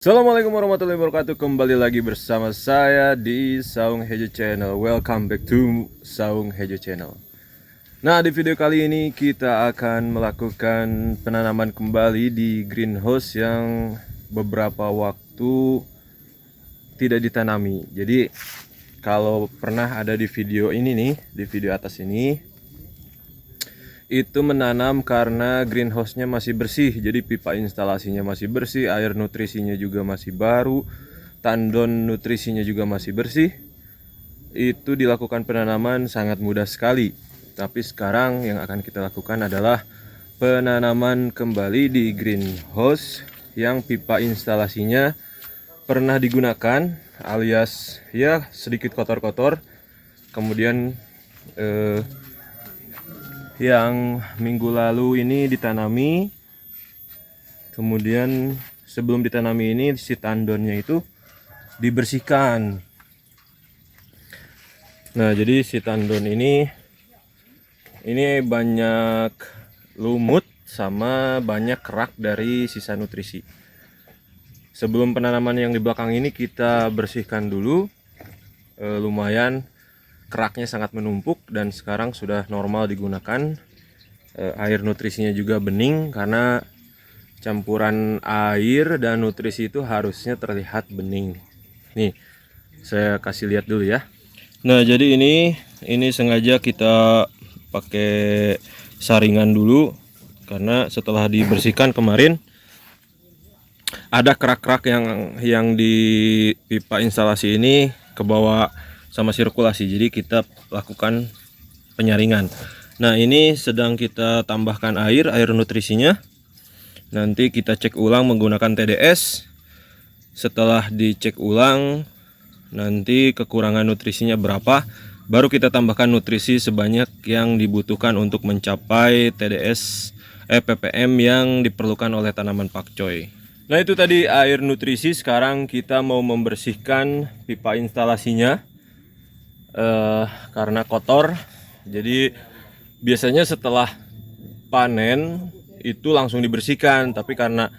Assalamualaikum warahmatullahi wabarakatuh. Kembali lagi bersama saya di Saung Hejo Channel. Welcome back to Saung Hejo Channel. Nah, di video kali ini kita akan melakukan penanaman kembali di greenhouse yang beberapa waktu tidak ditanami. Jadi kalau pernah ada di video ini nih, di video atas ini, itu menanam karena greenhouse-nya masih bersih, jadi pipa instalasinya masih bersih, air nutrisinya juga masih baru, tandon nutrisinya juga masih bersih. Itu dilakukan penanaman sangat mudah sekali. Tapi sekarang yang akan kita lakukan adalah penanaman kembali di greenhouse yang pipa instalasinya pernah digunakan, alias ya sedikit kotor-kotor. Kemudian yang minggu lalu ini ditanami, kemudian sebelum ditanami ini si tandonnya itu dibersihkan. Nah, jadi si tandon ini banyak lumut sama banyak kerak dari sisa nutrisi. Sebelum penanaman yang di belakang ini kita bersihkan dulu, lumayan keraknya sangat menumpuk dan sekarang sudah normal digunakan. Air nutrisinya juga bening karena campuran air dan nutrisi itu harusnya terlihat bening. Nih, saya kasih lihat dulu ya. Nah, jadi ini sengaja kita pakai saringan dulu karena setelah dibersihkan kemarin ada kerak-kerak yang di pipa instalasi ini ke bawah sama sirkulasi, jadi kita lakukan penyaringan. Nah, ini sedang kita tambahkan air nutrisinya. Nanti kita cek ulang menggunakan TDS. Setelah dicek ulang, nanti kekurangan nutrisinya berapa, baru kita tambahkan nutrisi sebanyak yang dibutuhkan untuk mencapai TDS ppm yang diperlukan oleh tanaman pakcoy. Nah, itu tadi air nutrisi. Sekarang kita mau membersihkan pipa instalasinya karena kotor. Jadi biasanya setelah panen itu langsung dibersihkan, tapi karena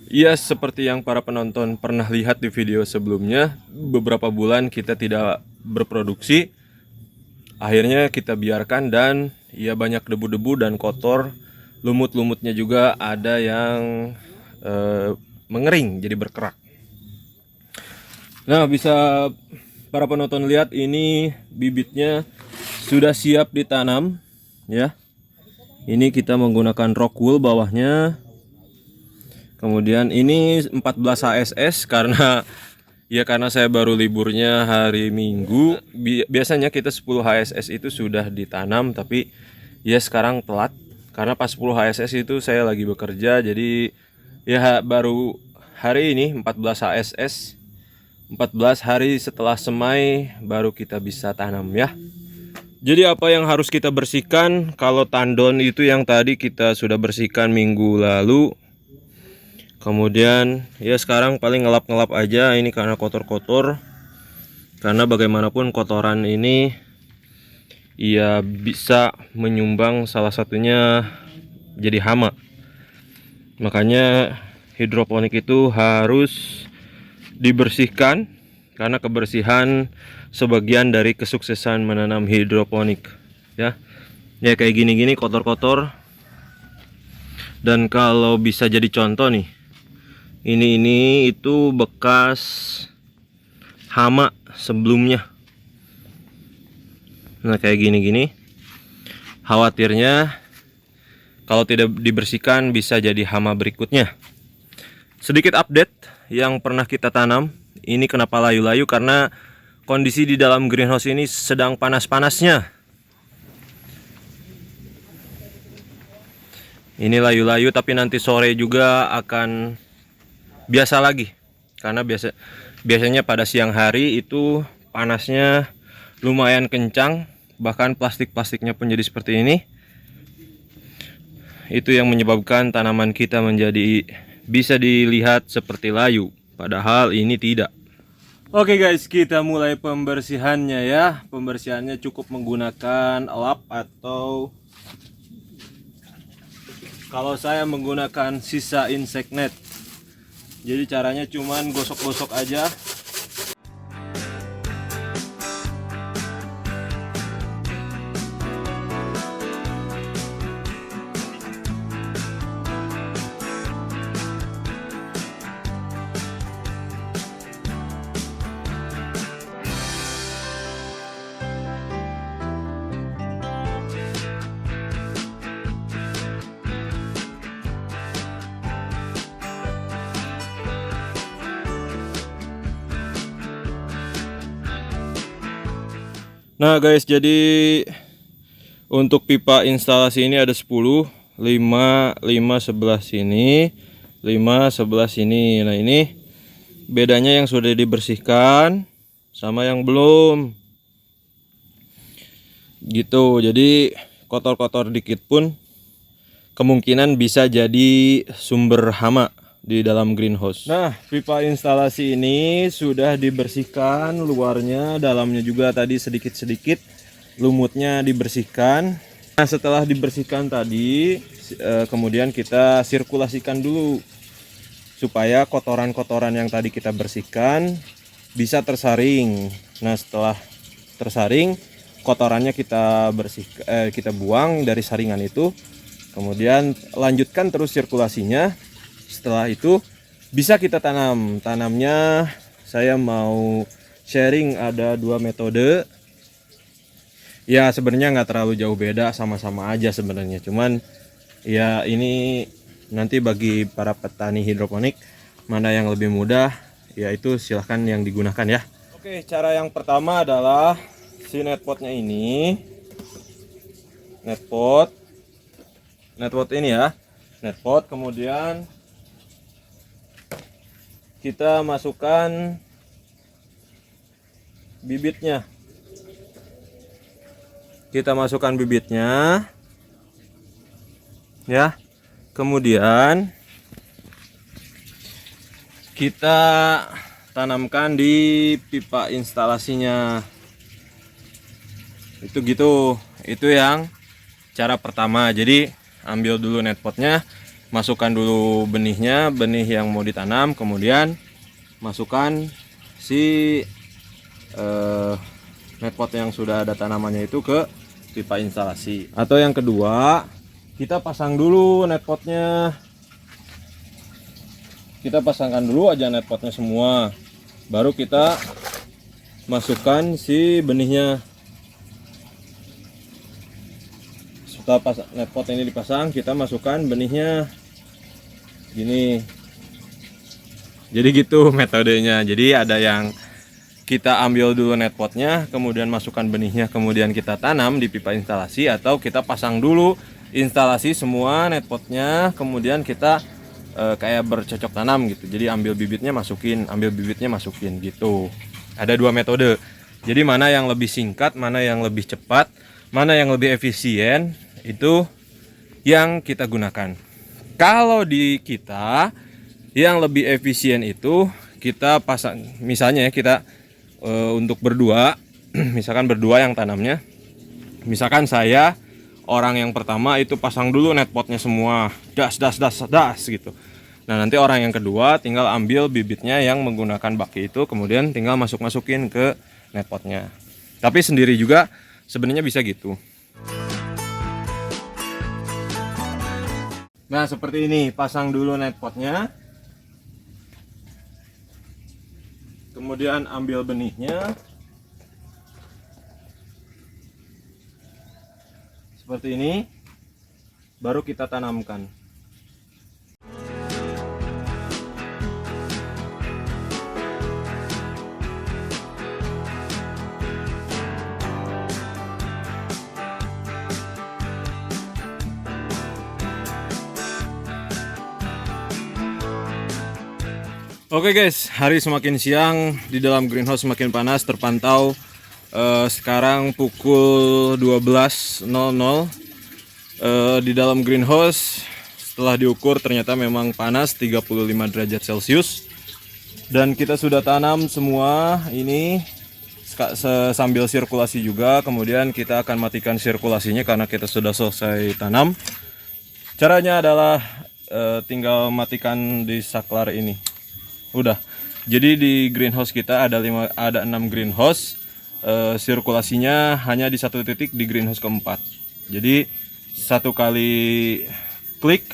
ya seperti yang para penonton pernah lihat di video sebelumnya, beberapa bulan kita tidak berproduksi, akhirnya kita biarkan dan ya banyak debu-debu dan kotor. Lumut-lumutnya juga ada yang mengering jadi berkerak. Nah, bisa para penonton lihat ini bibitnya sudah siap ditanam ya. Ini kita menggunakan rock wool bawahnya. Kemudian ini 14 HSS karena saya baru liburnya hari Minggu. Biasanya kita 10 HSS itu sudah ditanam, tapi ya sekarang telat karena pas 10 HSS itu saya lagi bekerja, jadi ya baru hari ini 14 HSS. 14 hari setelah semai baru kita bisa tanam ya. Jadi apa yang harus kita bersihkan? Kalau tandon itu yang tadi kita sudah bersihkan minggu lalu. Kemudian ya sekarang paling ngelap-ngelap aja ini karena kotor-kotor. Karena bagaimanapun kotoran ini ya bisa menyumbang salah satunya jadi hama. Makanya hidroponik itu harus dibersihkan karena kebersihan sebagian dari kesuksesan menanam hidroponik ya. Ya kayak gini-gini kotor-kotor. Dan kalau bisa jadi contoh nih, ini itu bekas hama sebelumnya. Nah, kayak gini-gini khawatirnya kalau tidak dibersihkan bisa jadi hama berikutnya. Sedikit update yang pernah kita tanam. Ini kenapa layu-layu? Karena kondisi di dalam greenhouse ini sedang panas-panasnya. Ini layu-layu, tapi nanti sore juga akan biasa lagi. Karena biasanya pada siang hari itu panasnya lumayan kencang. Bahkan plastik-plastiknya pun jadi seperti ini. Itu yang menyebabkan tanaman kita menjadi bisa dilihat seperti layu, padahal ini tidak. Oke guys, kita mulai pembersihannya ya. Pembersihannya cukup menggunakan lap atau kalau saya menggunakan sisa insect net. Jadi caranya cuman gosok-gosok aja. Nah guys, jadi untuk pipa instalasi ini ada 10, 5 sebelah sini, 5 sebelah sini. Nah ini bedanya yang sudah dibersihkan sama yang belum gitu. Jadi kotor-kotor dikit pun kemungkinan bisa jadi sumber hama di dalam greenhouse. Nah, pipa instalasi ini sudah dibersihkan luarnya, dalamnya juga tadi sedikit-sedikit lumutnya dibersihkan. Nah, setelah dibersihkan tadi, kemudian kita sirkulasikan dulu supaya kotoran-kotoran yang tadi kita bersihkan bisa tersaring. Nah, setelah tersaring, kotorannya kita kita buang dari saringan itu. Kemudian lanjutkan terus sirkulasinya. Setelah itu bisa kita tanam. Tanamnya saya mau sharing ada 2 metode. Ya sebenarnya nggak terlalu jauh beda, sama-sama aja sebenarnya. Cuman ya ini nanti bagi para petani hidroponik mana yang lebih mudah, yaitu silahkan yang digunakan ya. Oke, cara yang pertama adalah si netpotnya ini. Netpot ini ya. Netpot, kemudian kita masukkan bibitnya. Ya. Kemudian kita tanamkan di pipa instalasinya. Itu gitu. Itu yang cara pertama. Jadi ambil dulu netpotnya, masukkan dulu benihnya, benih yang mau ditanam, kemudian masukkan si netpot yang sudah ada tanamannya itu ke pipa instalasi. Atau yang kedua, kita pasang dulu netpotnya. Kita pasangkan dulu aja netpotnya semua, baru kita masukkan si benihnya. Setelah netpot ini dipasang, kita masukkan benihnya gini. Jadi gitu metodenya. Jadi ada yang kita ambil dulu netpotnya, kemudian masukkan benihnya, kemudian kita tanam di pipa instalasi, atau kita pasang dulu instalasi semua netpotnya, kemudian kita kayak bercocok tanam gitu. Jadi ambil bibitnya masukin gitu. Ada 2 metode. Jadi mana yang lebih singkat, mana yang lebih cepat, mana yang lebih efisien, itu yang kita gunakan. Kalau di kita yang lebih efisien itu kita pasang, misalnya ya kita untuk berdua, misalkan berdua yang tanamnya, misalkan saya orang yang pertama itu pasang dulu netpotnya semua, das gitu. Nah nanti orang yang kedua tinggal ambil bibitnya yang menggunakan baki itu, kemudian tinggal masukin ke netpotnya. Tapi sendiri juga sebenarnya bisa gitu. Nah seperti ini, pasang dulu netpotnya, kemudian ambil benihnya seperti ini, baru kita tanamkan. Oke guys, hari semakin siang, di dalam greenhouse semakin panas, terpantau sekarang pukul 12.00. Di dalam greenhouse setelah diukur ternyata memang panas 35 derajat Celcius. Dan kita sudah tanam semua ini sambil sirkulasi juga, kemudian kita akan matikan sirkulasinya karena kita sudah selesai tanam. Caranya adalah tinggal matikan di saklar ini. Udah. Jadi di greenhouse kita ada 6 greenhouse. Sirkulasinya hanya di satu titik di greenhouse keempat. Jadi satu kali klik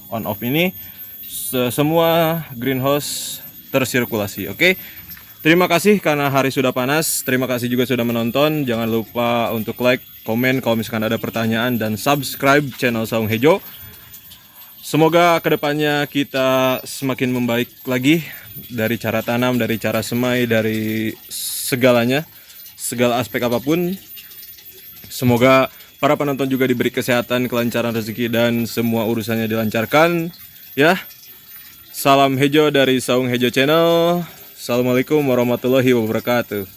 on off ini semua greenhouse tersirkulasi. Oke. Terima kasih karena hari sudah panas. Terima kasih juga sudah menonton. Jangan lupa untuk like, komen kalau misalkan ada pertanyaan, dan subscribe channel Saung Hejo. Semoga kedepannya kita semakin membaik lagi dari cara tanam, dari cara semai, dari segalanya, segala aspek apapun. Semoga para penonton juga diberi kesehatan, kelancaran rezeki, dan semua urusannya dilancarkan. Ya, salam Hejo dari Saung Hejo Channel. Assalamualaikum warahmatullahi wabarakatuh.